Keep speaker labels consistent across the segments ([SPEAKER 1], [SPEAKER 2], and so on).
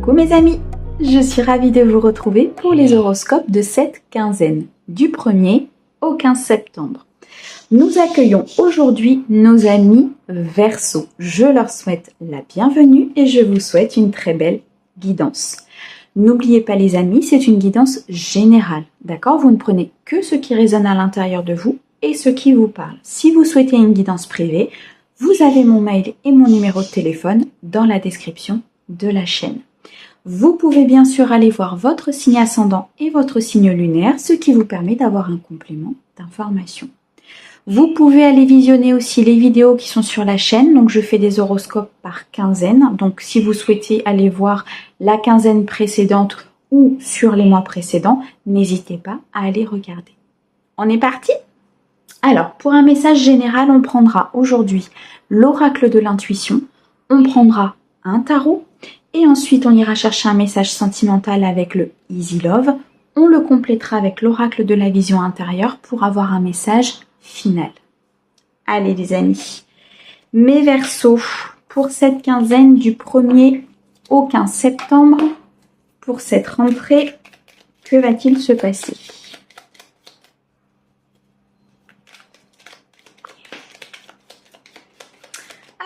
[SPEAKER 1] Coucou mes amis, je suis ravie de vous retrouver pour les horoscopes de cette quinzaine, du 1er au 15 septembre. Nous accueillons aujourd'hui nos amis Verseaux. Je leur souhaite la bienvenue et je vous souhaite une très belle guidance. N'oubliez pas les amis, c'est une guidance générale, d'accord? Vous ne prenez que ce qui résonne à l'intérieur de vous et ce qui vous parle. Si vous souhaitez une guidance privée, vous avez mon mail et mon numéro de téléphone dans la description de la chaîne. Vous pouvez bien sûr aller voir votre signe ascendant et votre signe lunaire, ce qui vous permet d'avoir un complément d'information. Vous pouvez aller visionner aussi les vidéos qui sont sur la chaîne, donc je fais des horoscopes par quinzaine, donc si vous souhaitez aller voir la quinzaine précédente ou sur les mois précédents, n'hésitez pas à aller regarder. On est parti ? Alors, pour un message général, on prendra aujourd'hui l'oracle de l'intuition, on prendra un tarot, et ensuite on ira chercher un message sentimental avec le Easy Love, on le complétera avec l'oracle de la vision intérieure pour avoir un message final. Allez les amis, mes Verseaux, pour cette quinzaine du 1er au 15 septembre, pour cette rentrée, que va-t-il se passer ?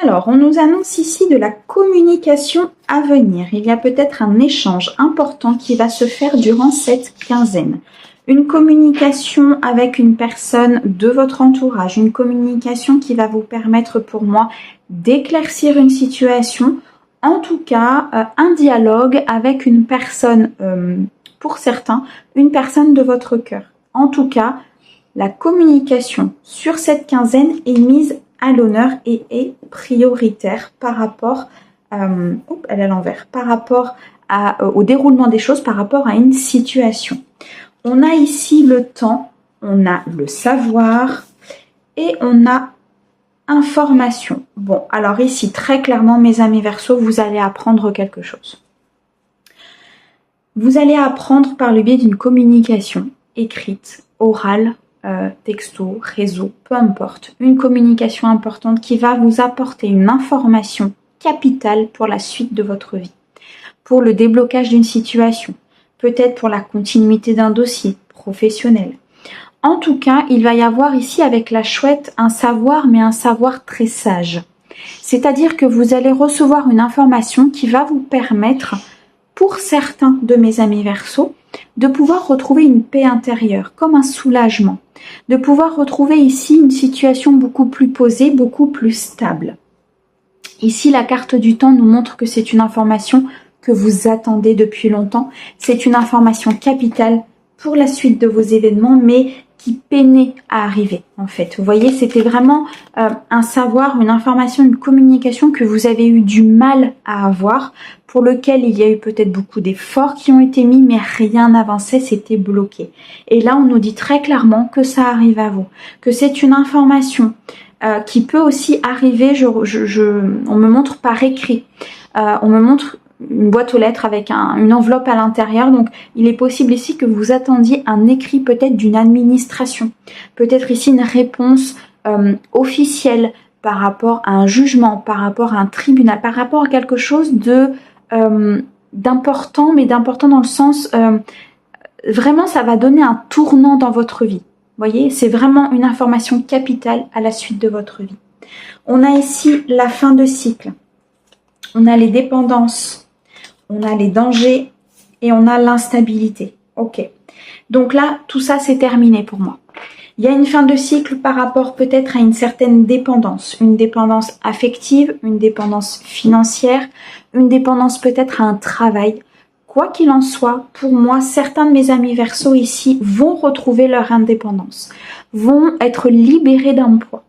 [SPEAKER 1] Alors, on nous annonce ici de la communication à venir. Il y a peut-être un échange important qui va se faire durant cette quinzaine. Une communication avec une personne de votre entourage, une communication qui va vous permettre pour moi d'éclaircir une situation, en tout cas un dialogue avec une personne, pour certains, une personne de votre cœur. En tout cas, la communication sur cette quinzaine est mise à l'honneur et est prioritaire par rapport, elle est à l'envers, par rapport au déroulement des choses, par rapport à une situation. On a ici le temps, on a le savoir et on a information. Bon, alors ici, très clairement, mes amis Verseaux, vous allez apprendre quelque chose. Vous allez apprendre par le biais d'une communication écrite, orale, texto, réseau, peu importe. Une communication importante qui va vous apporter une information capitale pour la suite de votre vie. Pour le déblocage d'une situation. Peut-être pour la continuité d'un dossier professionnel. En tout cas, il va y avoir ici avec la chouette un savoir, mais un savoir très sage. C'est-à-dire que vous allez recevoir une information qui va vous permettre, pour certains de mes amis Verseaux, de pouvoir retrouver une paix intérieure, comme un soulagement. De pouvoir retrouver ici une situation beaucoup plus posée, beaucoup plus stable. Ici, la carte du temps nous montre que c'est une information que vous attendez depuis longtemps. C'est une information capitale pour la suite de vos événements, mais qui peinait à arriver, en fait. Vous voyez, c'était vraiment un savoir, une information, une communication que vous avez eu du mal à avoir, pour lequel il y a eu peut-être beaucoup d'efforts qui ont été mis, mais rien n'avançait, c'était bloqué. Et là, on nous dit très clairement que ça arrive à vous, que c'est une information qui peut aussi arriver, on me montre par écrit, on me montre une boîte aux lettres avec une enveloppe à l'intérieur. Donc, il est possible ici que vous attendiez un écrit peut-être d'une administration. Peut-être ici une réponse officielle par rapport à un jugement, par rapport à un tribunal, par rapport à quelque chose d'important, mais d'important dans le sens... vraiment, ça va donner un tournant dans votre vie. Vous voyez, c'est vraiment une information capitale à la suite de votre vie. On a ici la fin de cycle. On a les dépendances. On a les dangers et on a l'instabilité. Ok. Donc là, tout ça, c'est terminé pour moi. Il y a une fin de cycle par rapport peut-être à une certaine dépendance. Une dépendance affective, une dépendance financière, une dépendance peut-être à un travail. Quoi qu'il en soit, pour moi, certains de mes amis Verseaux ici vont retrouver leur indépendance. Vont être libérés d'un poids.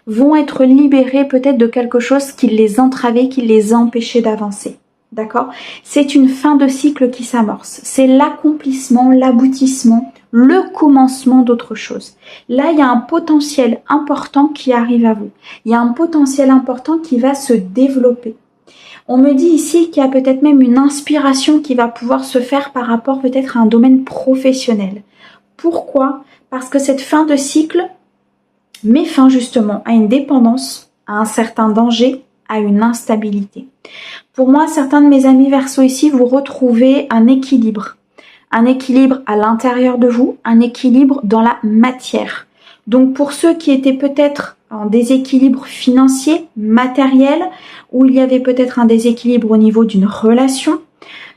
[SPEAKER 1] Vont être libérés peut-être de quelque chose qui les entravait, qui les empêchait d'avancer. D'accord ? C'est une fin de cycle qui s'amorce. C'est l'accomplissement, l'aboutissement, le commencement d'autre chose. Là, il y a un potentiel important qui arrive à vous. Il y a un potentiel important qui va se développer. On me dit ici qu'il y a peut-être même une inspiration qui va pouvoir se faire par rapport peut-être à un domaine professionnel. Pourquoi ? Parce que cette fin de cycle met fin justement à une dépendance, à un certain danger à une instabilité. Pour moi, certains de mes amis Verseau ici, vous retrouvez un équilibre à l'intérieur de vous, un équilibre dans la matière. Donc pour ceux qui étaient peut-être en déséquilibre financier, matériel, où il y avait peut-être un déséquilibre au niveau d'une relation,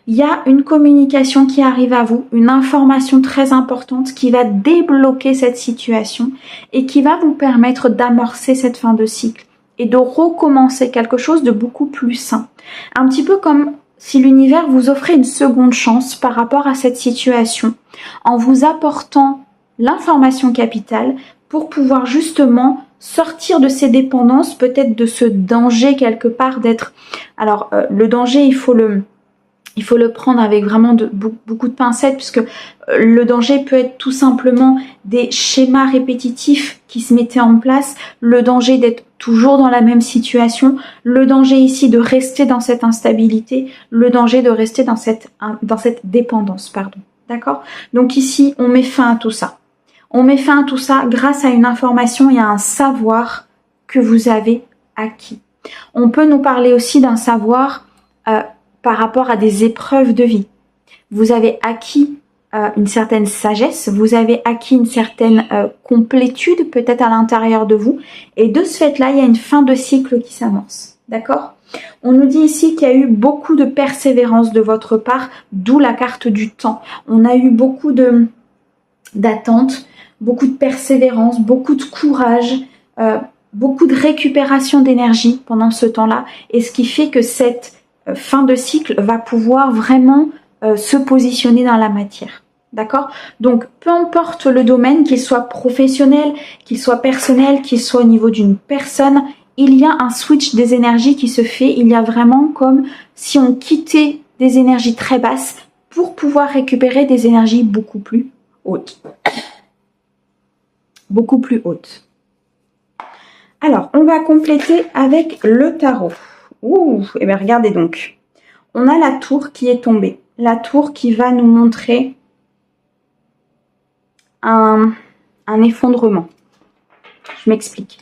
[SPEAKER 1] il y a une communication qui arrive à vous, une information très importante qui va débloquer cette situation et qui va vous permettre d'amorcer cette fin de cycle et de recommencer quelque chose de beaucoup plus sain. Un petit peu comme si l'univers vous offrait une seconde chance par rapport à cette situation en vous apportant l'information capitale pour pouvoir justement sortir de ces dépendances, peut-être de ce danger quelque part d'être... Alors, le danger, il faut le prendre avec vraiment beaucoup de pincettes, puisque le danger peut être tout simplement des schémas répétitifs qui se mettaient en place, le danger d'être toujours dans la même situation, le danger ici de rester dans cette instabilité, le danger de rester dans cette dépendance, pardon. D'accord? Donc ici, on met fin à tout ça. On met fin à tout ça grâce à une information et à un savoir que vous avez acquis. On peut nous parler aussi d'un savoir par rapport à des épreuves de vie. Vous avez acquis une certaine sagesse, vous avez acquis une certaine complétude peut-être à l'intérieur de vous, et de ce fait-là, il y a une fin de cycle qui s'amorce. D'accord? On nous dit ici qu'il y a eu beaucoup de persévérance de votre part, d'où la carte du temps. On a eu beaucoup d'attente, beaucoup de persévérance, beaucoup de courage, beaucoup de récupération d'énergie pendant ce temps-là, et ce qui fait que cette fin de cycle va pouvoir vraiment se positionner dans la matière. D'accord? Donc, peu importe le domaine, qu'il soit professionnel, qu'il soit personnel, qu'il soit au niveau d'une personne, il y a un switch des énergies qui se fait. Il y a vraiment comme si on quittait des énergies très basses pour pouvoir récupérer des énergies beaucoup plus hautes. Beaucoup plus hautes. Alors, on va compléter avec le tarot. Ouh, et bien regardez donc. On a la tour qui est tombée. La tour qui va nous montrer un effondrement. Je m'explique.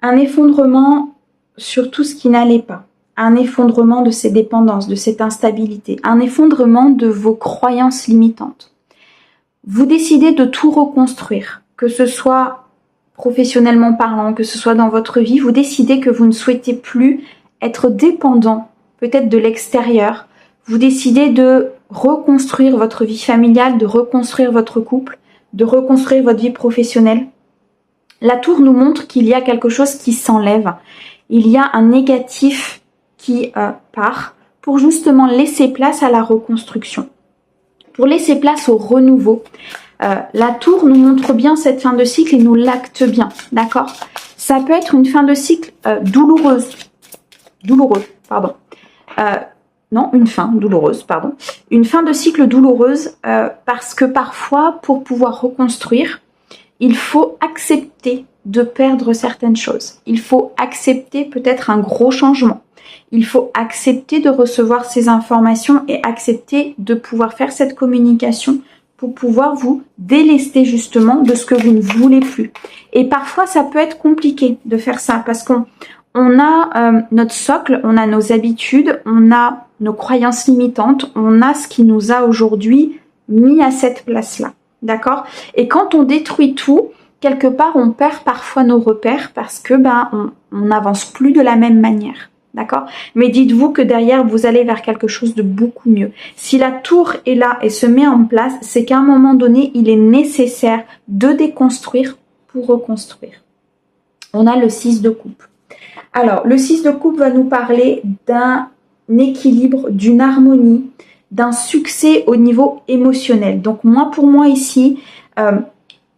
[SPEAKER 1] Un effondrement sur tout ce qui n'allait pas. Un effondrement de ces dépendances, de cette instabilité. Un effondrement de vos croyances limitantes. Vous décidez de tout reconstruire, que ce soit professionnellement parlant, que ce soit dans votre vie. Vous décidez que vous ne souhaitez plus être dépendant peut-être de l'extérieur. Vous décidez de reconstruire votre vie familiale, de reconstruire votre couple, de reconstruire votre vie professionnelle. La tour nous montre qu'il y a quelque chose qui s'enlève. Il y a un négatif qui part pour justement laisser place à la reconstruction, pour laisser place au renouveau. La tour nous montre bien cette fin de cycle et nous l'acte bien, d'accord? Ça peut être une fin de cycle douloureuse, pardon. Une fin douloureuse, pardon. Une fin de cycle douloureuse parce que parfois, pour pouvoir reconstruire, il faut accepter de perdre certaines choses. Il faut accepter peut-être un gros changement. Il faut accepter de recevoir ces informations et accepter de pouvoir faire cette communication pour pouvoir vous délester justement de ce que vous ne voulez plus. Et parfois, ça peut être compliqué de faire ça parce qu'on a notre socle, on a nos habitudes, on a nos croyances limitantes, on a ce qui nous a aujourd'hui mis à cette place-là. D'accord? Et quand on détruit tout, quelque part, on perd parfois nos repères parce que on n'avance plus de la même manière. D'accord? Mais dites-vous que derrière, vous allez vers quelque chose de beaucoup mieux. Si la tour est là et se met en place, c'est qu'à un moment donné, il est nécessaire de déconstruire pour reconstruire. On a le 6 de coupe. Alors, le 6 de coupe va nous parler d'un équilibre, d'une harmonie, d'un succès au niveau émotionnel. Donc, pour moi ici,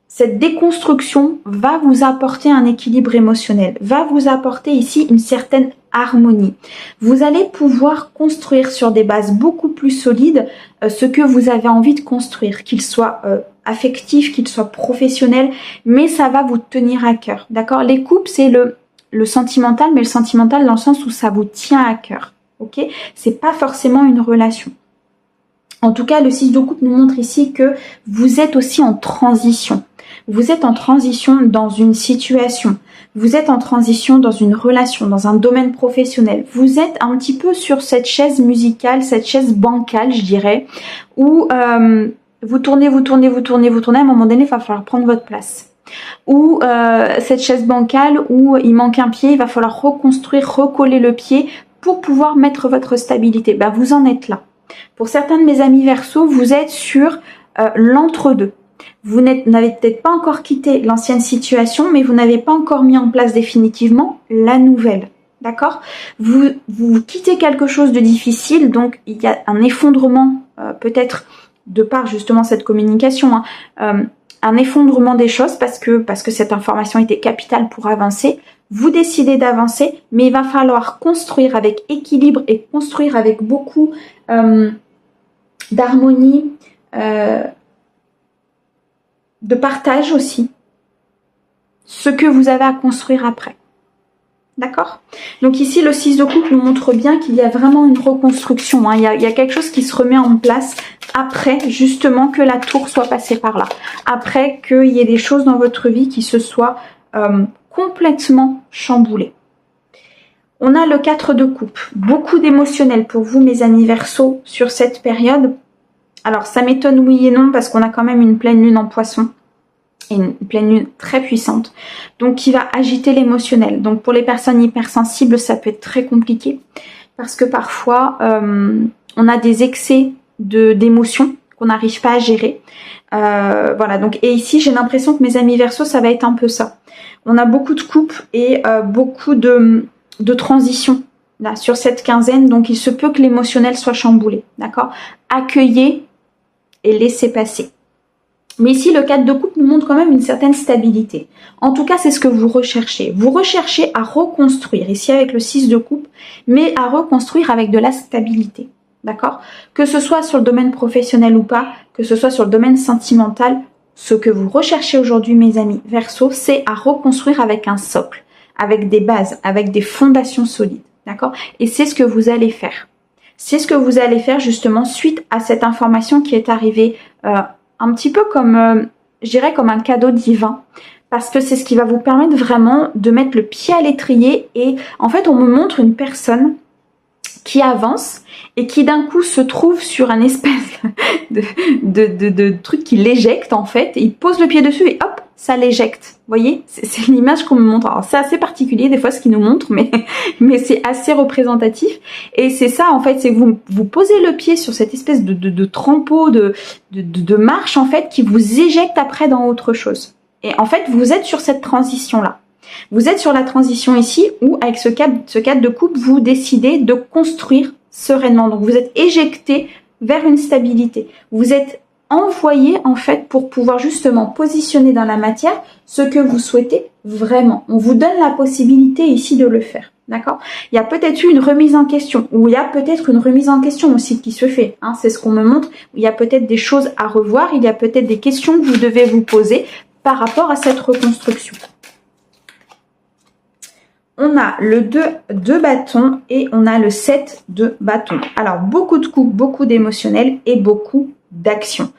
[SPEAKER 1] cette déconstruction va vous apporter un équilibre émotionnel, va vous apporter ici une certaine harmonie. Vous allez pouvoir construire sur des bases beaucoup plus solides ce que vous avez envie de construire, qu'il soit affectif, qu'il soit professionnel, mais ça va vous tenir à cœur. D'accord? Les coupes, c'est le sentimental, mais le sentimental dans le sens où ça vous tient à cœur. Ok? C'est pas forcément une relation. En tout cas, le 6 de coupe nous montre ici que vous êtes aussi en transition. Vous êtes en transition dans une situation. Vous êtes en transition dans une relation, dans un domaine professionnel. Vous êtes un petit peu sur cette chaise musicale, cette chaise bancale, je dirais, où vous tournez, vous tournez, vous tournez, vous tournez. À un moment donné, il va falloir prendre votre place. Ou cette chaise bancale où il manque un pied, il va falloir reconstruire, recoller le pied pour pouvoir mettre votre stabilité. Ben, vous en êtes là. Pour certains de mes amis Verseau, vous êtes sur l'entre-deux. Vous n'avez peut-être pas encore quitté l'ancienne situation, mais vous n'avez pas encore mis en place définitivement la nouvelle. D'accord ? Vous quittez quelque chose de difficile, donc il y a un effondrement, peut-être de par justement cette communication, un effondrement des choses parce que cette information était capitale pour avancer. Vous décidez d'avancer, mais il va falloir construire avec équilibre et construire avec beaucoup d'harmonie, de partage aussi, ce que vous avez à construire après. D'accord ? Donc ici, le 6 de coupe nous montre bien qu'il y a vraiment une reconstruction. Il y a quelque chose qui se remet en place après, justement, que la tour soit passée par là. Après qu'il y ait des choses dans votre vie qui se soient complètement chamboulées. On a le 4 de coupe. Beaucoup d'émotionnel pour vous, mes amis Verseau, sur cette période. Alors, ça m'étonne oui et non, parce qu'on a quand même une pleine lune en poisson. Et une pleine lune très puissante. Donc, qui va agiter l'émotionnel. Donc, pour les personnes hypersensibles, ça peut être très compliqué. Parce que parfois, on a des excès d'émotions qu'on n'arrive pas à gérer. Voilà, donc, et ici, j'ai l'impression que mes amis Verseau, ça va être un peu ça. On a beaucoup de coupes et beaucoup de transition là, sur cette quinzaine. Donc, il se peut que l'émotionnel soit chamboulé. D'accord ? Accueillez et laissez passer. Mais ici, le 4 de coupe nous montre quand même une certaine stabilité. En tout cas, c'est ce que vous recherchez. Vous recherchez à reconstruire, ici avec le 6 de coupe, mais à reconstruire avec de la stabilité. D'accord ? Que ce soit sur le domaine professionnel ou pas, que ce soit sur le domaine sentimental, ce que vous recherchez aujourd'hui, mes amis Verseau, c'est à reconstruire avec un socle, avec des bases, avec des fondations solides. D'accord ? Et c'est ce que vous allez faire. C'est ce que vous allez faire justement suite à cette information qui est arrivée un petit peu comme, je dirais comme un cadeau divin, parce que c'est ce qui va vous permettre vraiment de mettre le pied à l'étrier. Et en fait, on me montre une personne qui avance et qui d'un coup se trouve sur un espèce de truc qui l'éjecte en fait. Et il pose le pied dessus et hop, ça l'éjecte. Vous voyez, c'est l'image qu'on me montre. Alors c'est assez particulier des fois ce qu'il nous montre, mais c'est assez représentatif. Et c'est ça en fait, c'est que vous posez le pied sur cette espèce de trempeau, de marche en fait, qui vous éjecte après dans autre chose. Et en fait, vous êtes sur cette transition-là. Vous êtes sur la transition ici où, avec ce cadre de coupe, vous décidez de construire sereinement. Donc, vous êtes éjecté vers une stabilité. Vous êtes envoyé, en fait, pour pouvoir justement positionner dans la matière ce que vous souhaitez vraiment. On vous donne la possibilité ici de le faire. D'accord ? Il y a peut-être eu une remise en question, ou il y a peut-être une remise en question aussi qui se fait. Hein, c'est ce qu'on me montre. Il y a peut-être des choses à revoir. Il y a peut-être des questions que vous devez vous poser par rapport à cette reconstruction. On a le 2 de bâton et on a le 7 de bâton. Alors, beaucoup de coups, beaucoup d'émotionnel et beaucoup d'action.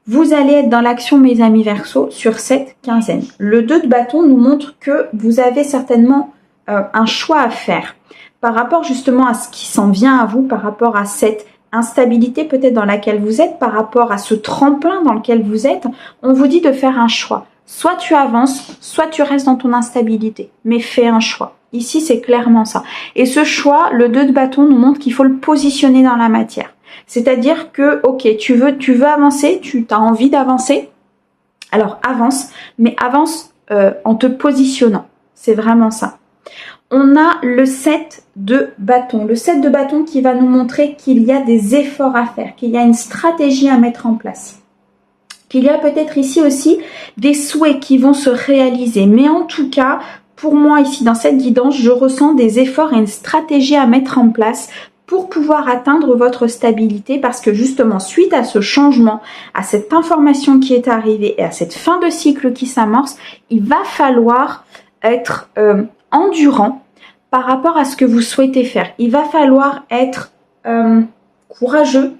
[SPEAKER 1] Vous allez être dans l'action, mes amis Verseau, sur cette quinzaine. Le 2 de bâton nous montre que vous avez certainement un choix à faire par rapport justement à ce qui s'en vient à vous, par rapport à cette instabilité peut-être dans laquelle vous êtes, par rapport à ce tremplin dans lequel vous êtes. On vous dit de faire un choix. Soit tu avances, soit tu restes dans ton instabilité. Mais fais un choix. Ici, c'est clairement ça. Et ce choix, le 2 de bâton nous montre qu'il faut le positionner dans la matière. C'est-à-dire que, ok, tu veux avancer, tu as envie d'avancer, alors avance, mais avance en te positionnant. C'est vraiment ça. On a le 7 de bâton. Le 7 de bâton qui va nous montrer qu'il y a des efforts à faire, qu'il y a une stratégie à mettre en place. Qu'il y a peut-être ici aussi des souhaits qui vont se réaliser. Mais en tout cas, pour moi ici dans cette guidance, je ressens des efforts et une stratégie à mettre en place pour pouvoir atteindre votre stabilité, parce que justement suite à ce changement, à cette information qui est arrivée et à cette fin de cycle qui s'amorce, il va falloir être endurant par rapport à ce que vous souhaitez faire. Il va falloir être courageux.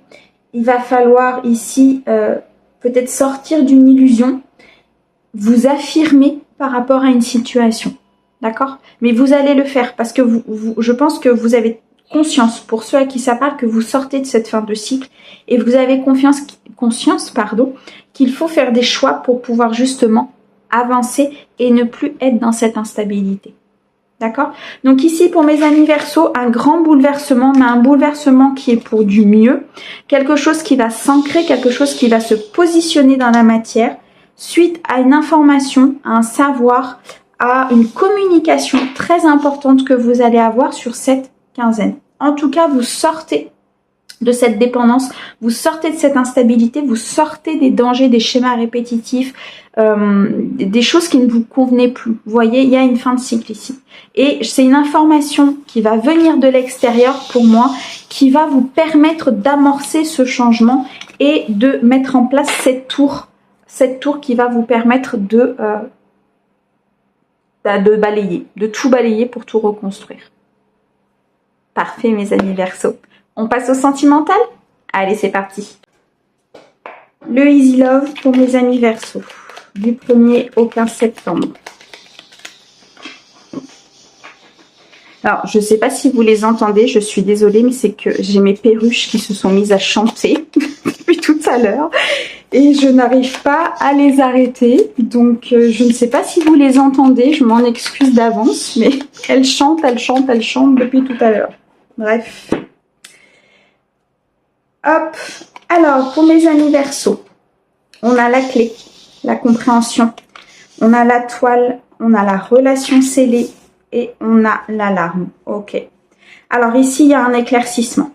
[SPEAKER 1] il va falloir ici peut-être sortir d'une illusion, vous affirmer par rapport à une situation. D'accord? Mais vous allez le faire parce que je pense que vous avez conscience, pour ceux à qui ça parle, que vous sortez de cette fin de cycle et vous avez conscience, qu'il faut faire des choix pour pouvoir justement avancer et ne plus être dans cette instabilité. D'accord? Donc ici, pour mes amis Verseaux, un grand bouleversement, mais un bouleversement qui est pour du mieux, quelque chose qui va s'ancrer, quelque chose qui va se positionner dans la matière, suite à une information, à un savoir, à une communication très importante que vous allez avoir sur cette quinzaine. En tout cas, vous sortez de cette dépendance, vous sortez de cette instabilité, vous sortez des dangers, des schémas répétitifs, des choses qui ne vous convenaient plus. Vous voyez, il y a une fin de cycle ici. Et c'est une information qui va venir de l'extérieur pour moi, qui va vous permettre d'amorcer ce changement et de mettre en place cette tour qui va vous permettre de balayer, de tout balayer pour tout reconstruire. Parfait mes amis Verseaux. On passe au sentimental? Allez, c'est parti. Le Easy Love pour mes amis Verseaux, du 1er au 15 septembre. Alors, je ne sais pas si vous les entendez, je suis désolée, mais c'est que j'ai mes perruches qui se sont mises à chanter depuis tout à l'heure. Et je n'arrive pas à les arrêter. Donc, je ne sais pas si vous les entendez, je m'en excuse d'avance, mais elles chantent depuis tout à l'heure. Bref. Hop, alors pour mes amis Verseaux, on a la clé, la compréhension, on a la toile, on a la relation scellée et on a l'alarme. Ok. Alors ici, il y a un éclaircissement.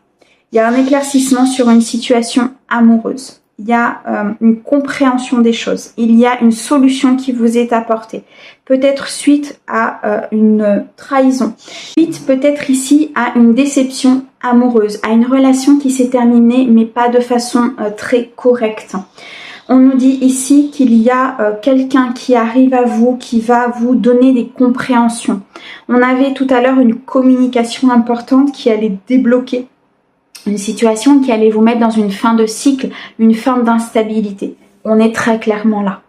[SPEAKER 1] Il y a un éclaircissement sur une situation amoureuse. Il y a une compréhension des choses. Il y a une solution qui vous est apportée. Peut-être suite à une trahison. Suite peut-être ici à une déception amoureuse, à une relation qui s'est terminée mais pas de façon très correcte. On nous dit ici qu'il y a quelqu'un qui arrive à vous, qui va vous donner des compréhensions. On avait tout à l'heure une communication importante qui allait débloquer une situation qui allait vous mettre dans une fin de cycle, une fin d'instabilité. On est très clairement là.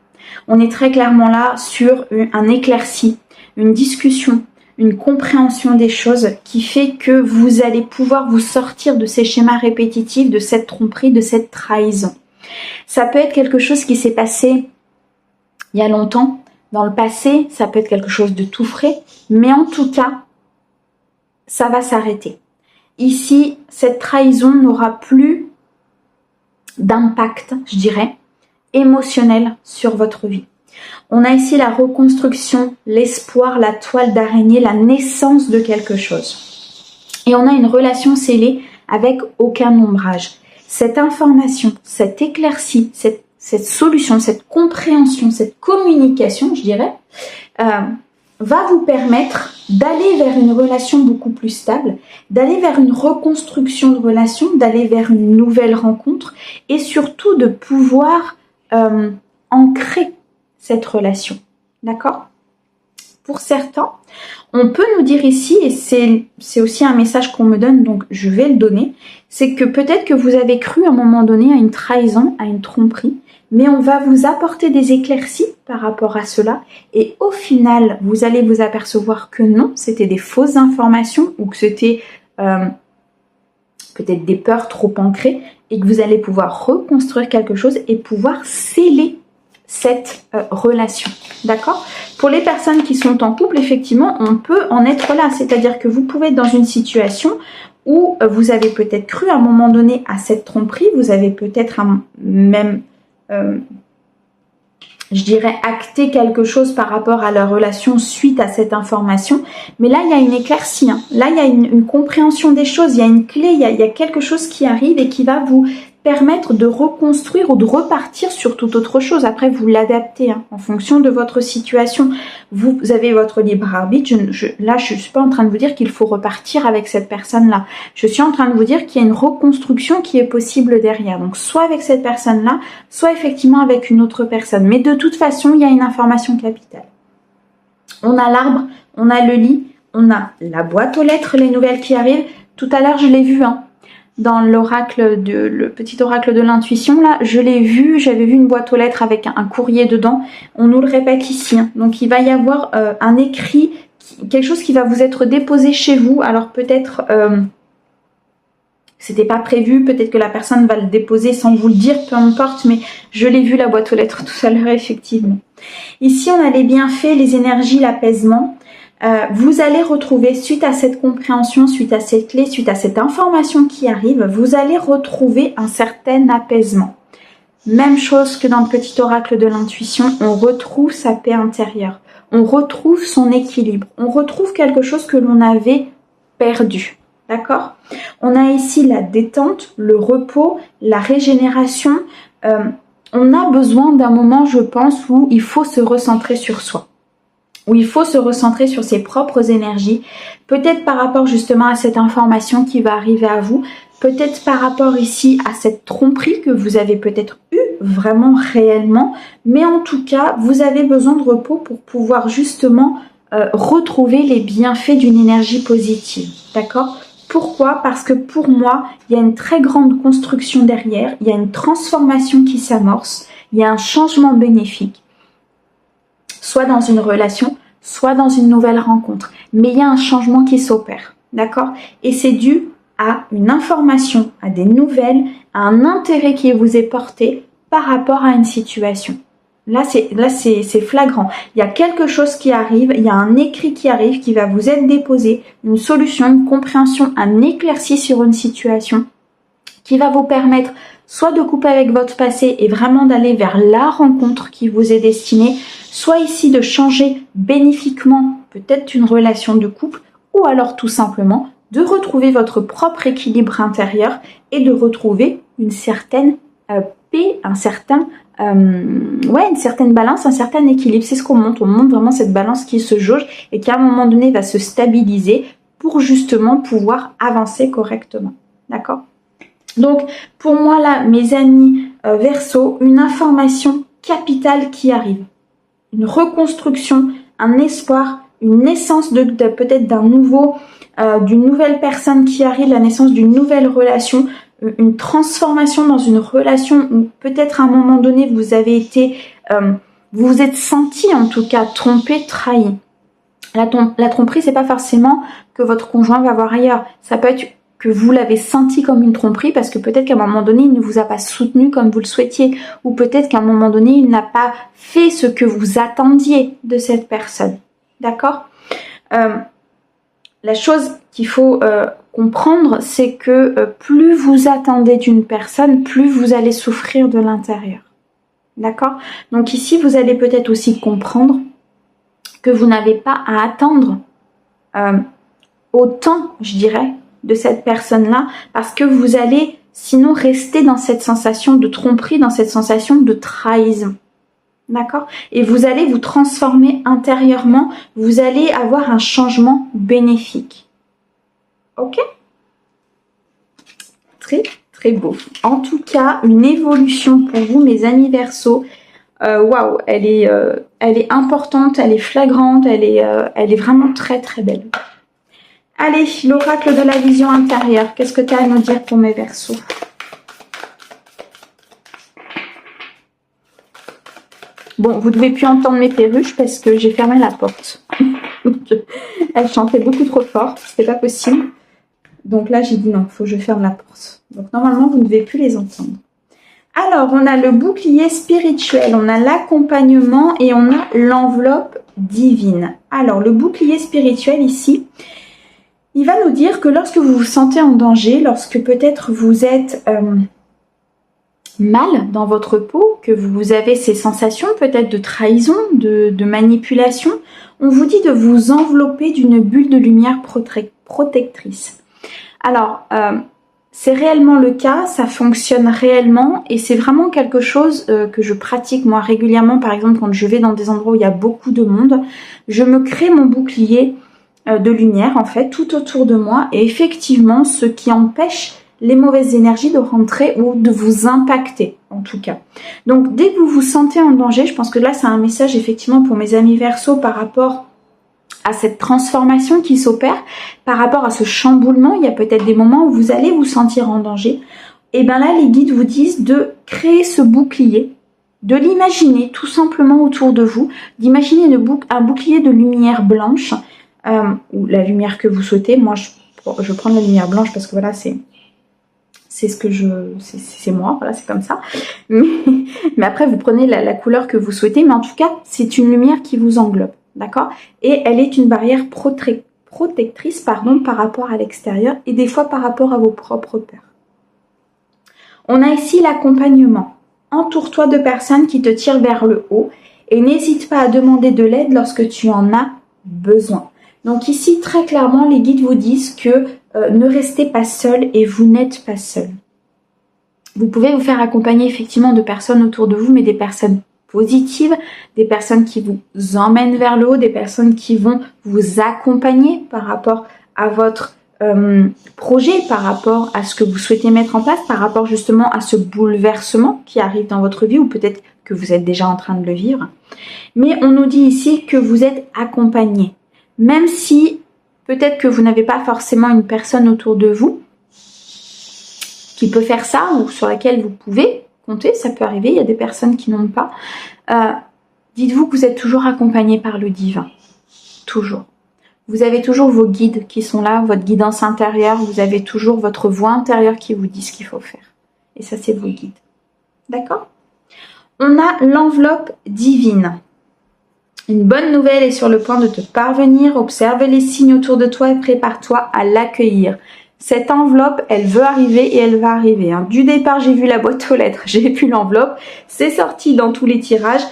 [SPEAKER 1] On est très clairement là sur un éclairci, une discussion, une compréhension des choses qui fait que vous allez pouvoir vous sortir de ces schémas répétitifs, de cette tromperie, de cette trahison. Ça peut être quelque chose qui s'est passé il y a longtemps, dans le passé, ça peut être quelque chose de tout frais, mais en tout cas, ça va s'arrêter. Ici, cette trahison n'aura plus d'impact, je dirais, émotionnel sur votre vie. On a ici la reconstruction, l'espoir, la toile d'araignée, la naissance de quelque chose. Et on a une relation scellée avec aucun ombrage. Cette information, cette éclaircie, cette solution, cette compréhension, cette communication, je dirais, va vous permettre d'aller vers une relation beaucoup plus stable, d'aller vers une reconstruction de relation, d'aller vers une nouvelle rencontre et surtout de pouvoir ancrer cette relation. D'accord? Pour certains, on peut nous dire ici, et c'est aussi un message qu'on me donne, donc je vais le donner, c'est que peut-être que vous avez cru à un moment donné à une trahison, à une tromperie, mais on va vous apporter des éclaircies par rapport à cela et au final, vous allez vous apercevoir que non, c'était des fausses informations ou que c'était peut-être des peurs trop ancrées et que vous allez pouvoir reconstruire quelque chose et pouvoir sceller cette relation. D'accord? Pour les personnes qui sont en couple, effectivement, on peut en être là. C'est-à-dire que vous pouvez être dans une situation où vous avez peut-être cru à un moment donné à cette tromperie, vous avez peut-être même je dirais, acter quelque chose par rapport à leur relation suite à cette information. Mais là, il y a une éclaircie. Hein. Là, il y a une compréhension des choses. Il y a une clé, il y a quelque chose qui arrive et qui va vous permettre de reconstruire ou de repartir sur toute autre chose. Après, vous l'adaptez en fonction de votre situation. Vous avez votre libre arbitre. Là, je ne suis pas en train de vous dire qu'il faut repartir avec cette personne-là. Je suis en train de vous dire qu'il y a une reconstruction qui est possible derrière. Donc, soit avec cette personne-là, soit effectivement avec une autre personne. Mais de toute façon, il y a une information capitale. On a l'arbre, on a le lit, on a la boîte aux lettres, les nouvelles qui arrivent. Tout à l'heure, je l'ai vu, dans le petit oracle de l'intuition, là, je l'ai vu, j'avais vu une boîte aux lettres avec un courrier dedans. On nous le répète ici. Hein. Donc, il va y avoir un écrit, quelque chose qui va vous être déposé chez vous. Alors, peut-être, c'était pas prévu, peut-être que la personne va le déposer sans vous le dire, peu importe, mais je l'ai vu, la boîte aux lettres, tout à l'heure, effectivement. Ici, on a les bienfaits, les énergies, l'apaisement. Vous allez retrouver, suite à cette compréhension, suite à cette clé, suite à cette information qui arrive, vous allez retrouver un certain apaisement. Même chose que dans le petit oracle de l'intuition, on retrouve sa paix intérieure, on retrouve son équilibre, on retrouve quelque chose que l'on avait perdu. D'accord? On a ici la détente, le repos, la régénération. On a besoin d'un moment, je pense, où il faut se recentrer sur soi. Où il faut se recentrer sur ses propres énergies, peut-être par rapport justement à cette information qui va arriver à vous, peut-être par rapport ici à cette tromperie que vous avez peut-être eue vraiment réellement, mais en tout cas, vous avez besoin de repos pour pouvoir justement retrouver les bienfaits d'une énergie positive, d'accord ? Pourquoi? Parce que pour moi, il y a une très grande construction derrière, il y a une transformation qui s'amorce, il y a un changement bénéfique. Soit dans une relation, soit dans une nouvelle rencontre. Mais il y a un changement qui s'opère, d'accord? Et c'est dû à une information, à des nouvelles, à un intérêt qui vous est porté par rapport à une situation. Là, c'est flagrant. Il y a quelque chose qui arrive, il y a un écrit qui arrive, qui va vous être déposé, une solution, une compréhension, un éclairci sur une situation qui va vous permettre soit de couper avec votre passé et vraiment d'aller vers la rencontre qui vous est destinée, soit ici de changer bénéfiquement peut-être une relation de couple, ou alors tout simplement de retrouver votre propre équilibre intérieur et de retrouver une certaine paix, une certaine balance, un certain équilibre. C'est ce qu'on montre. On montre vraiment cette balance qui se jauge et qui à un moment donné va se stabiliser pour justement pouvoir avancer correctement. D'accord ? Donc, pour moi, là, mes amis Verseau, une information capitale qui arrive. Une reconstruction, un espoir, une naissance de peut-être d'une nouvelle personne qui arrive, la naissance d'une nouvelle relation, une transformation dans une relation où peut-être à un moment donné, vous avez été, vous vous êtes senti en tout cas trompé, trahi. La tromperie, c'est pas forcément que votre conjoint va voir ailleurs. Ça peut être que vous l'avez senti comme une tromperie parce que peut-être qu'à un moment donné, il ne vous a pas soutenu comme vous le souhaitiez, ou peut-être qu'à un moment donné, il n'a pas fait ce que vous attendiez de cette personne. D'accord ? La chose qu'il faut comprendre, c'est que plus vous attendez d'une personne, plus vous allez souffrir de l'intérieur. D'accord ? Donc ici, vous allez peut-être aussi comprendre que vous n'avez pas à attendre autant, je dirais, de cette personne-là, parce que vous allez sinon rester dans cette sensation de tromperie, dans cette sensation de trahison. D'accord? Et vous allez vous transformer intérieurement, vous allez avoir un changement bénéfique. Ok? Très, très beau. En tout cas, une évolution pour vous, mes amis Verseaux. Waouh, elle est importante, elle est flagrante, elle est vraiment très, très belle. Allez, l'oracle de la vision intérieure. Qu'est-ce que tu as à nous dire pour mes Verseaux? Bon, vous ne devez plus entendre mes perruches parce que j'ai fermé la porte. Elles chantaient beaucoup trop fort, c'était pas possible. Donc là, j'ai dit non, il faut que je ferme la porte. Donc normalement, vous ne devez plus les entendre. Alors, on a le bouclier spirituel, on a l'accompagnement et on a l'enveloppe divine. Alors, le bouclier spirituel ici, il va nous dire que lorsque vous vous sentez en danger, lorsque peut-être vous êtes mal dans votre peau, que vous avez ces sensations peut-être de trahison, de manipulation, on vous dit de vous envelopper d'une bulle de lumière protectrice. Alors, c'est réellement le cas, ça fonctionne réellement et c'est vraiment quelque chose que je pratique moi régulièrement. Par exemple, quand je vais dans des endroits où il y a beaucoup de monde, je me crée mon bouclier de lumière en fait tout autour de moi et effectivement ce qui empêche les mauvaises énergies de rentrer ou de vous impacter en tout cas. Donc dès que vous vous sentez en danger, je pense que là c'est un message effectivement pour mes amis Verseaux par rapport à cette transformation qui s'opère, par rapport à ce chamboulement. Il y a peut-être des moments où vous allez vous sentir en danger. Et bien là, les guides vous disent de créer ce bouclier, de l'imaginer tout simplement autour de vous, d'imaginer un bouclier de lumière blanche, ou la lumière que vous souhaitez. Moi, je prends la lumière blanche parce que voilà, c'est ce que c'est moi, voilà, c'est comme ça. Mais après, vous prenez la couleur que vous souhaitez, mais en tout cas, c'est une lumière qui vous englobe, d'accord? Et elle est une barrière protectrice, par rapport à l'extérieur et des fois par rapport à vos propres peurs. On a ici l'accompagnement. Entoure-toi de personnes qui te tirent vers le haut et n'hésite pas à demander de l'aide lorsque tu en as besoin. Donc ici, très clairement, les guides vous disent que ne restez pas seul et vous n'êtes pas seul. Vous pouvez vous faire accompagner effectivement de personnes autour de vous, mais des personnes positives, des personnes qui vous emmènent vers le haut, des personnes qui vont vous accompagner par rapport à votre projet, par rapport à ce que vous souhaitez mettre en place, par rapport justement à ce bouleversement qui arrive dans votre vie, ou peut-être que vous êtes déjà en train de le vivre. Mais on nous dit ici que vous êtes accompagné. Même si peut-être que vous n'avez pas forcément une personne autour de vous qui peut faire ça, ou sur laquelle vous pouvez compter, ça peut arriver, il y a des personnes qui n'ont pas. Dites-vous que vous êtes toujours accompagné par le divin. Toujours. Vous avez toujours vos guides qui sont là, votre guidance intérieure, vous avez toujours votre voix intérieure qui vous dit ce qu'il faut faire. Et ça, c'est vos guides. D'accord? On a l'enveloppe divine. Une bonne nouvelle est sur le point de te parvenir. Observe les signes autour de toi et prépare-toi à l'accueillir. Cette enveloppe, elle veut arriver et elle va arriver. Du départ, j'ai vu la boîte aux lettres, j'ai vu l'enveloppe. C'est sorti dans tous les tirages.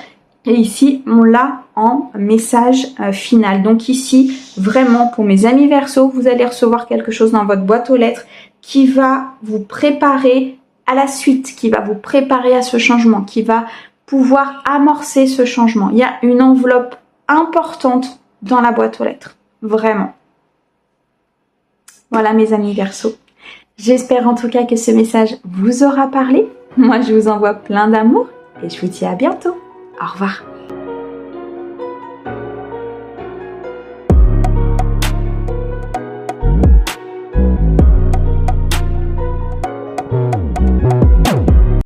[SPEAKER 1] Et ici, on l'a en message final. Donc ici, vraiment, pour mes amis Verseau, vous allez recevoir quelque chose dans votre boîte aux lettres qui va vous préparer à la suite, qui va vous préparer à ce changement, qui va pouvoir amorcer ce changement. Il y a une enveloppe importante dans la boîte aux lettres. Vraiment. Voilà mes amis Verseau. J'espère en tout cas que ce message vous aura parlé. Moi, je vous envoie plein d'amour et je vous dis à bientôt. Au revoir.